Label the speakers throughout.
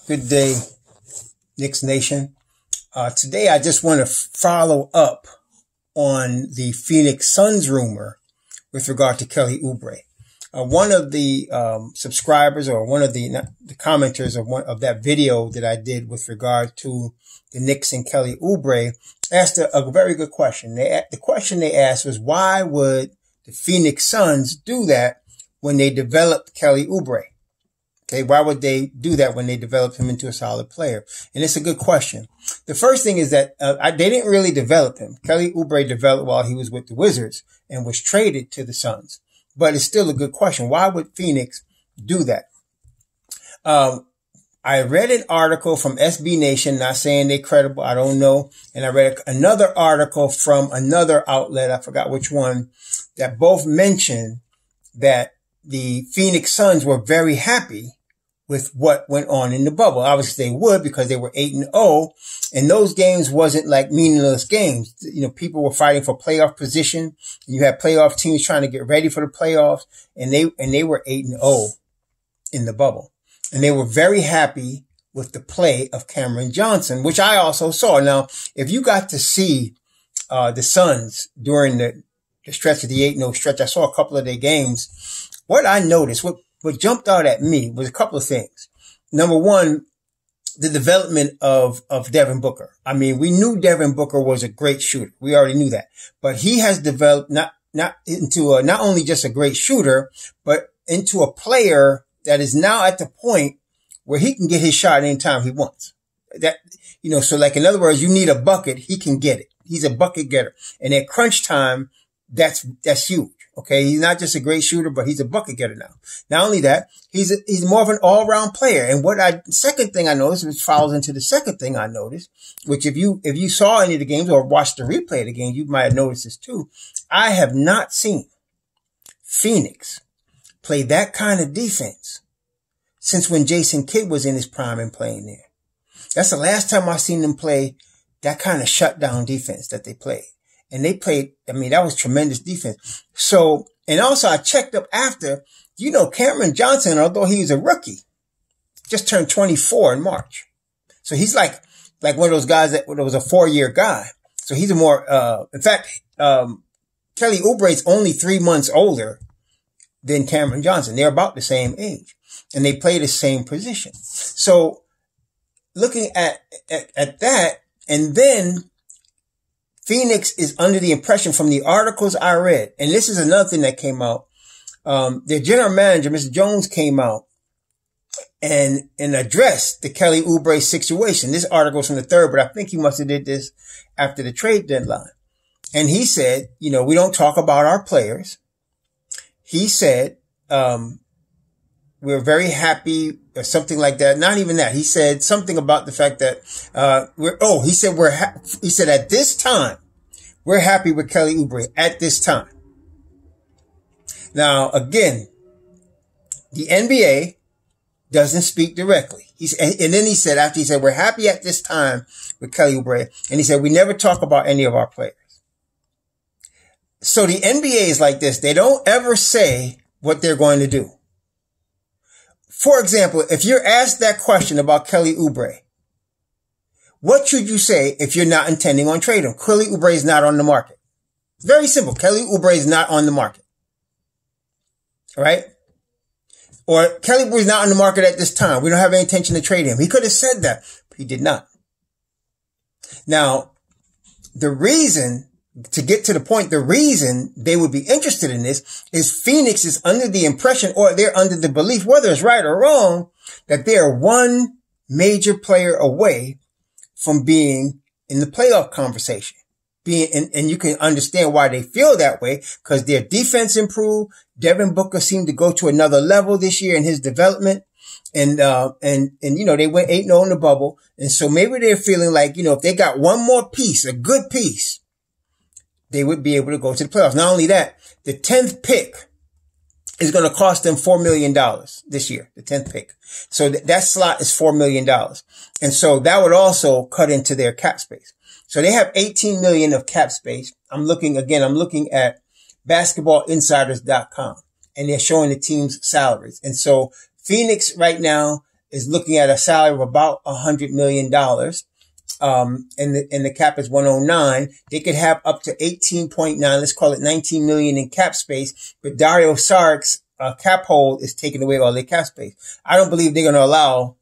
Speaker 1: Good day, Knicks Nation. Today I just want to follow up on the Phoenix Suns rumor with regard to Kelly Oubre. One of the subscribers, or one of the commenters of that video that I did with regard to the Knicks and Kelly Oubre asked a very good question. The question they asked was, why would the Phoenix Suns do that when they developed Kelly Oubre? Okay, why would they do that when they developed him into a solid player? And it's a good question. The first thing is that they didn't really develop him. Kelly Oubre developed while he was with the Wizards and was traded to the Suns. But it's still a good question. Why would Phoenix do that? I read an article from SB Nation, not saying they're credible, I don't know. And I read another article from another outlet, I forgot which one, that both mentioned that the Phoenix Suns were very happy with what went on in the bubble. Obviously they would, because they were 8-0, and those games wasn't like meaningless games. You know, people were fighting for playoff position, and you had playoff teams trying to get ready for the playoffs, and they were 8-0 in the bubble. And they were very happy with the play of Cameron Johnson, which I also saw. Now, if you got to see the Suns during the stretch of the 8-0 stretch, I saw a couple of their games. What I noticed, what jumped out at me was a couple of things. Number one, the development of Devin Booker. I mean, we knew Devin Booker was a great shooter. We already knew that. But he has developed not only just a great shooter, but into a player that is now at the point where he can get his shot anytime he wants. So like, in other words, you need a bucket, he can get it. He's a bucket getter. And at crunch time, that's huge. Okay. He's not just a great shooter, but he's a bucket getter now. Not only that, he's more of an all-round player. And second thing I noticed, which follows into the second thing I noticed, which if you saw any of the games or watched the replay of the game, you might have noticed this too. I have not seen Phoenix play that kind of defense since when Jason Kidd was in his prime and playing there. That's the last time I've seen them play that kind of shutdown defense that they played. And they played, I mean, that was tremendous defense. So, and also I checked up after, Cameron Johnson, although he was a rookie, just turned 24 in March. So he's like one of those guys that was a 4-year guy. So he's in fact, Kelly Oubre is only 3 months older than Cameron Johnson. They're about the same age, and they play the same position. So looking at that, and then Phoenix is under the impression from the articles I read, and this is another thing that came out. Their general manager, Mr. Jones, came out and addressed the Kelly Oubre situation. This article is from the 3rd, but I think he must have did this after the trade deadline. And he said, we don't talk about our players. He said, we're very happy, or something like that. Not even that. He said something about the fact that, he said at this time, we're happy with Kelly Oubre at this time. Now, again, the NBA doesn't speak directly. And then he said, after he said, we're happy at this time with Kelly Oubre, and he said, we never talk about any of our players. So the NBA is like this. They don't ever say what they're going to do. For example, if you're asked that question about Kelly Oubre, what should you say if you're not intending on trading him? Kelly Oubre is not on the market. It's very simple. Kelly Oubre is not on the market. All right? Or Kelly Oubre is not on the market at this time. We don't have any intention to trade him. He could have said that, but he did not. Now, the reason they would be interested in this is Phoenix is under the impression, or they're under the belief, whether it's right or wrong, that they are one major player away from being in the playoff conversation. And you can understand why they feel that way, because their defense improved. Devin Booker seemed to go to another level this year in his development. And they went 8-0 in the bubble. And so maybe they're feeling like, if they got one more piece, a good piece, they would be able to go to the playoffs. Not only that, the 10th pick is going to cost them $4 million this year, the 10th pick. So that slot is $4 million. And so that would also cut into their cap space. So they have $18 million of cap space. I'm looking at basketballinsiders.com, and they're showing the team's salaries. And so Phoenix right now, is looking at a salary of about $100 million. And the cap is 109. They could have up to 18.9. Let's call it 19 million in cap space. But Dario Saric's cap hold is taking away all their cap space. I don't believe they're going to allow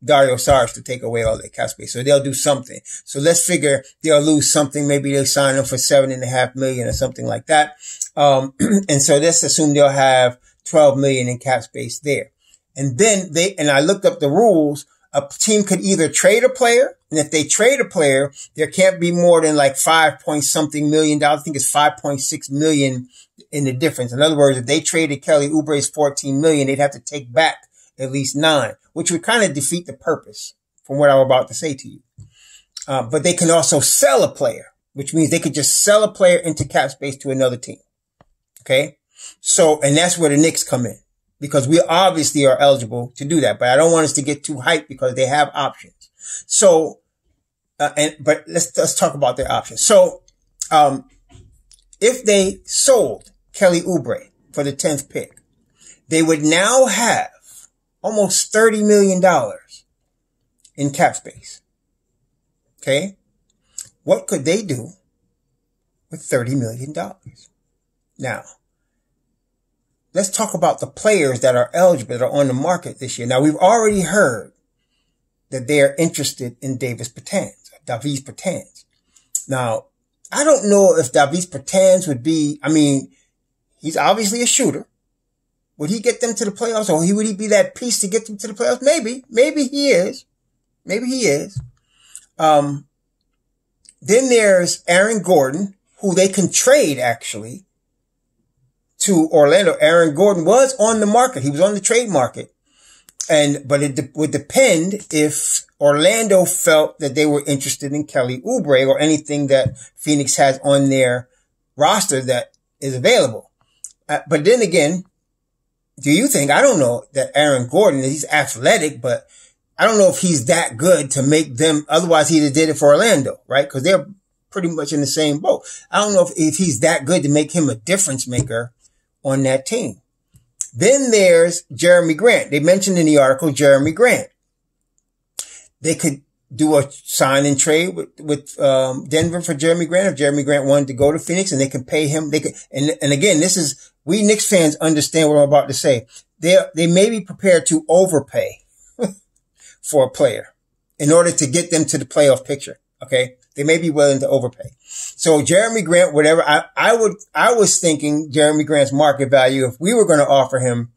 Speaker 1: Dario Saric to take away all their cap space. So they'll do something. So let's figure they'll lose something. Maybe they'll sign them for $7.5 million or something like that. And so let's assume they'll have 12 million in cap space there. And then and I looked up the rules. A team could either trade a player, and if they trade a player, there can't be more than like 5 point something million. I think it's 5.6 million in the difference. In other words, if they traded Kelly Oubre's 14 million, they'd have to take back at least 9, which would kind of defeat the purpose from what I'm about to say to you. But they can also sell a player, which means they could just sell a player into cap space to another team. Okay. So, and that's where the Knicks come in, because we obviously are eligible to do that, but I don't want us to get too hyped because they have options. So, but let's talk about their options. So, if they sold Kelly Oubre for the 10th pick, they would now have almost $30 million in cap space. Okay. What could they do with $30 million? Now, let's talk about the players that are eligible, that are on the market this year. Now, we've already heard that they are interested in Davis Bertans. Now, I don't know if Davis Bertans would be, he's obviously a shooter. Would he get them to the playoffs, or would he be that piece to get them to the playoffs? Maybe he is. Then there's Aaron Gordon, who they can trade actually to Orlando. Aaron Gordon was on the market. He was on the trade market. But it would depend if Orlando felt that they were interested in Kelly Oubre or anything that Phoenix has on their roster that is available. But then again, do you think, I don't know, that Aaron Gordon, he's athletic, but I don't know if he's that good to make them, otherwise he'd have did it for Orlando, right? Because they're pretty much in the same boat. I don't know if he's that good to make him a difference maker on that team. Then there's Jeremy Grant. They mentioned in the article Jeremy Grant. They could do a sign and trade with Denver for Jeremy Grant if Jeremy Grant wanted to go to Phoenix, and they can pay him. They could, and again, we Knicks fans understand what I'm about to say. They may be prepared to overpay for a player in order to get them to the playoff picture. Okay. They may be willing to overpay. So Jeremy Grant, whatever, I was thinking Jeremy Grant's market value, if we were going to offer him,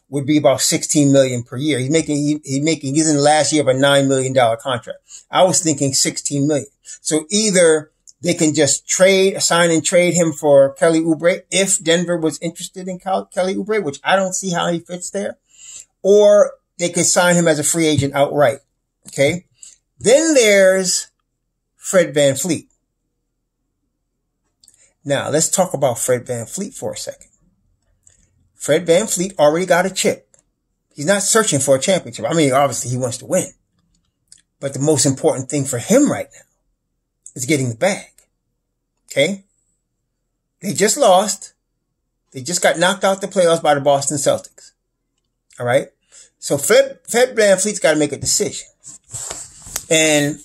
Speaker 1: would be about 16 million per year. He's in the last year of a $9 million contract. I was thinking 16 million. So either they can just sign and trade him for Kelly Oubre if Denver was interested in Kelly Oubre, which I don't see how he fits there, or they could sign him as a free agent outright. Okay. Then there's Fred VanVleet. Now, let's talk about Fred VanVleet for a second. Fred VanVleet already got a chip. He's not searching for a championship. Obviously he wants to win. But the most important thing for him right now is getting the bag. Okay? They just lost. They just got knocked out the playoffs by the Boston Celtics. All right? So Fred VanVleet's got to make a decision. And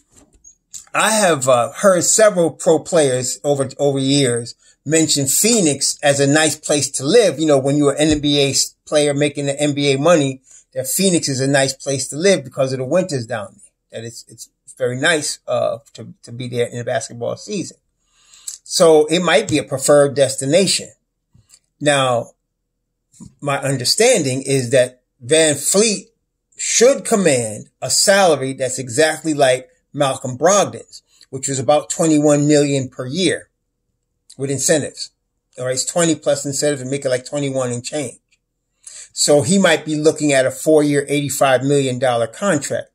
Speaker 1: I have heard several pro players over years mention Phoenix as a nice place to live. You know, when you're an NBA player making the NBA money, that Phoenix is a nice place to live because of the winters down there. That it's very nice to be there in the basketball season. So it might be a preferred destination. Now, my understanding is that VanVleet should command a salary that's exactly like Malcolm Brogdon's, which was about 21 million per year with incentives. All right. It's 20 plus incentives and make it like 21 and change. So he might be looking at a 4-year, $85 million contract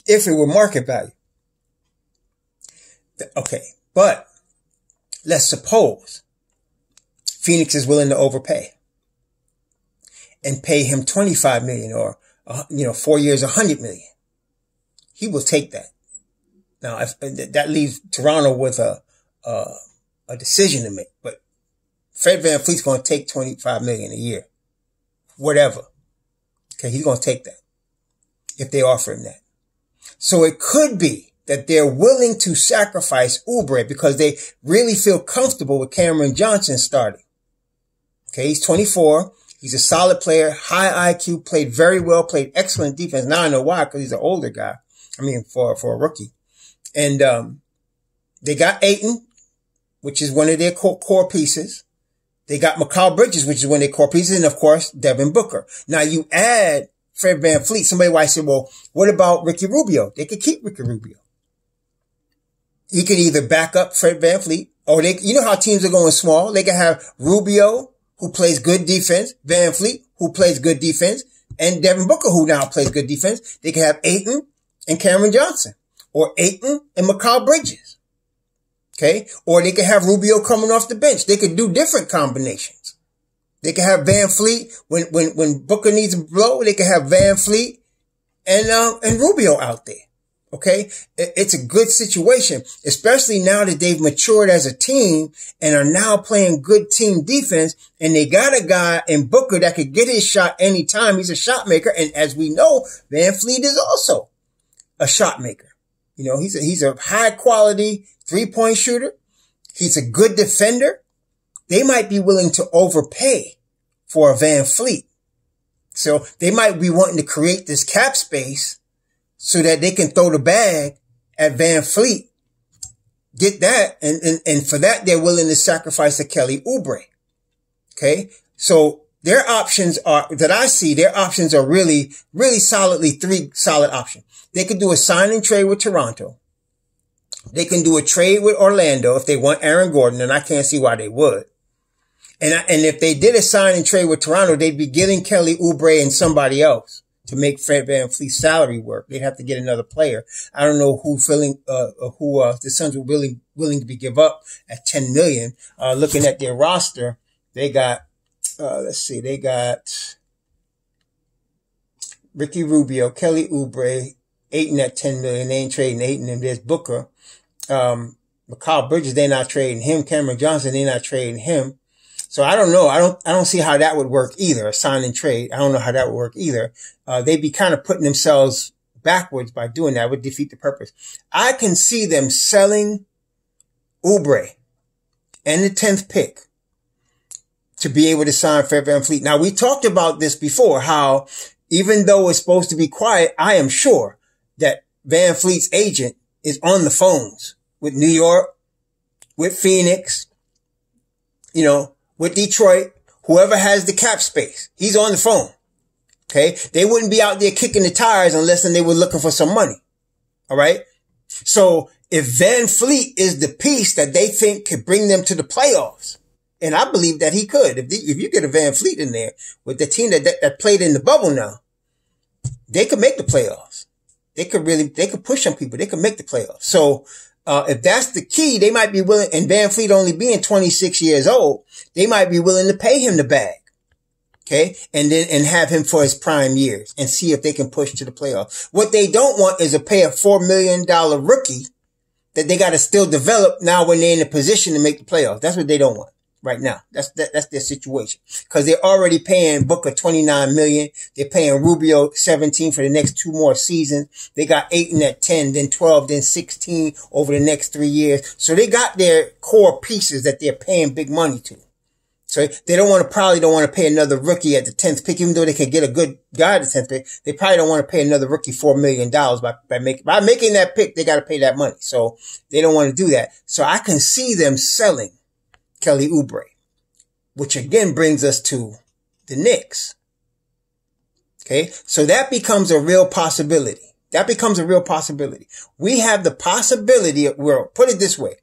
Speaker 1: if it were market value. Okay. But let's suppose Phoenix is willing to overpay and pay him 25 million or, 4 years, 100 million. He will take that. Now, if that leaves Toronto with a decision to make, but Fred VanVleet's going to take 25 million a year, whatever. Okay. He's going to take that. if they offer him that. So it could be that they're willing to sacrifice Oubre because they really feel comfortable with Cameron Johnson starting. Okay, he's 24. He's a solid player, high IQ, played very well, played excellent defense. Now I know why, because he's an older guy. I mean, for a rookie. And they got Ayton, which is one of their core pieces. They got Mikal Bridges, which is one of their core pieces. And, of course, Devin Booker. Now, you add Fred VanVleet. Somebody might say, well, what about Ricky Rubio? They could keep Ricky Rubio. He could either back up Fred VanVleet, or you know how teams are going small. They can have Rubio, who plays good defense, VanVleet, who plays good defense, and Devin Booker, who now plays good defense. They can have Ayton and Cameron Johnson, or Ayton and Mikal Bridges. Okay? Or they could have Rubio coming off the bench. They could do different combinations. They could have VanVleet when Booker needs a blow. They could have VanVleet and Rubio out there. Okay? It's a good situation, especially now that they've matured as a team and are now playing good team defense. And they got a guy in Booker that could get his shot anytime. He's a shot maker. And as we know, VanVleet is also a shot maker. You know, he's a high quality 3-point shooter. He's a good defender. They might be willing to overpay for a VanVleet. So they might be wanting to create this cap space so that they can throw the bag at VanVleet, get that, and for that they're willing to sacrifice a Kelly Oubre. Okay? So their options are, that I see, their options are really, really solidly 3 solid options. They could do a sign and trade with Toronto. They can do a trade with Orlando if they want Aaron Gordon, and I can't see why they would. And if they did a sign and trade with Toronto, they'd be getting Kelly Oubre and somebody else to make Fred VanVleet's salary work. They'd have to get another player. I don't know who the Suns were willing to give up at $10 million. Looking at their roster, they got, they got Ricky Rubio, Kelly Oubre, Ayton at $10 million. They ain't trading Ayton. And there's Booker. Mikal Bridges, they're not trading him. Cameron Johnson, they're not trading him. So I don't know. I don't see how that would work either. A sign and trade. I don't know how that would work either. They'd be kind of putting themselves backwards by doing that. It would defeat the purpose. I can see them selling Oubre and the 10th pick to be able to sign Fred VanVleet. Now, we talked about this before, how even though it's supposed to be quiet, I am sure that VanVleet's agent is on the phones with New York, with Phoenix, you know, with Detroit, whoever has the cap space. He's on the phone. Okay. They wouldn't be out there kicking the tires unless they were looking for some money. All right. So if VanVleet is the piece that they think could bring them to the playoffs, and I believe that he could, if you get a VanVleet in there with the team that played in the bubble now, they could make the playoffs. They could push some people. They could make the playoffs. So, if that's the key, they might be willing, and VanVleet only being 26 years old, they might be willing to pay him the bag. Okay. And have him for his prime years and see if they can push to the playoffs. What they don't want is to pay a $4 million rookie that they got to still develop now when they're in a position to make the playoffs. That's what they don't want right now. That's their situation. Cause they're already paying Booker $29 million. They're paying Rubio $17 for the next 2 more seasons. They got Ayton at 10, then 12, then 16 over the next 3 years. So they got their core pieces that they're paying big money to. So they probably don't want to pay another rookie at the 10th pick, even though they can get a good guy at the 10th pick. They probably don't want to pay another rookie $4 million by making that pick. They got to pay that money. So they don't want to do that. So I can see them selling Kelly Oubre, which again brings us to the Knicks. Okay. So that becomes a real possibility. We have the possibility put it this way.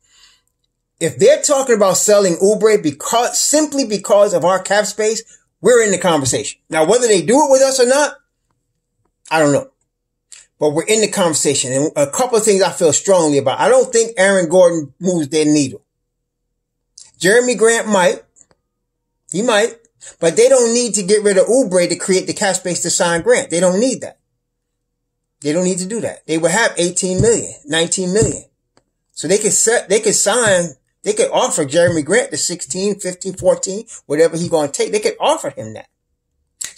Speaker 1: If they're talking about selling Oubre simply because of our cap space, we're in the conversation. Now, whether they do it with us or not, I don't know. But we're in the conversation. And a couple of things I feel strongly about. I don't think Aaron Gordon moves their needle. Jeremy Grant might. He might. But they don't need to get rid of Oubre to create the cap space to sign Grant. They don't need that. They don't need to do that. They would have 18 million, 19 million. So they could offer Jeremy Grant the 16, 15, 14, whatever he's going to take. They could offer him that.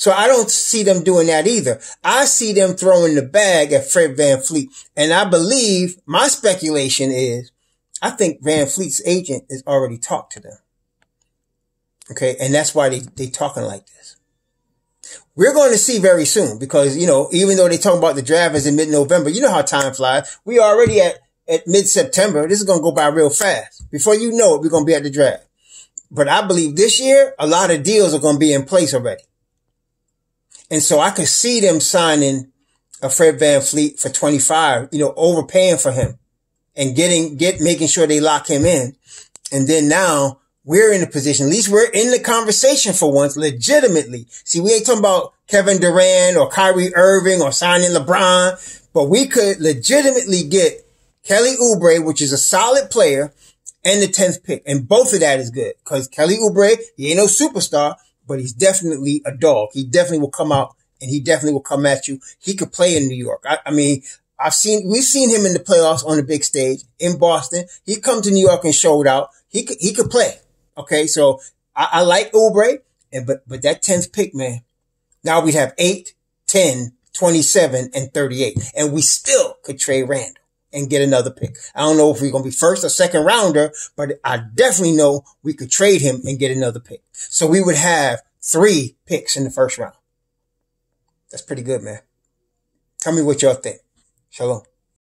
Speaker 1: So I don't see them doing that either. I see them throwing the bag at Fred VanVleet. And I believe, my speculation is, I think VanVleet's agent has already talked to them. Okay. And that's why they talking like this. We're going to see very soon because, you know, even though they talk about the draft is in mid-November, you know how time flies. We already at mid-September. This is going to go by real fast. Before you know it, we're going to be at the draft. But I believe this year, a lot of deals are going to be in place already. And so I could see them signing a Fred VanVleet for 25, you know, overpaying for him and making sure they lock him in. And then now we're in a position, at least we're in the conversation for once, legitimately. See, we ain't talking about Kevin Durant or Kyrie Irving or signing LeBron, but we could legitimately get Kelly Oubre, which is a solid player, and the 10th pick. And both of that is good because Kelly Oubre, he ain't no superstar, but he's definitely a dog. He definitely will come out and he definitely will come at you. He could play in New York. I mean, we've seen him in the playoffs on the big stage in Boston. He come to New York and showed out. He could play. Okay. So I like Oubre, but that 10th pick, man, now we have 8, 10, 27 and 38, and we still could trade Randall and get another pick. I don't know if we're going to be first or second rounder, but I definitely know we could trade him and get another pick. So we would have 3 picks in the first round. That's pretty good, man. Tell me what y'all think. Shalom.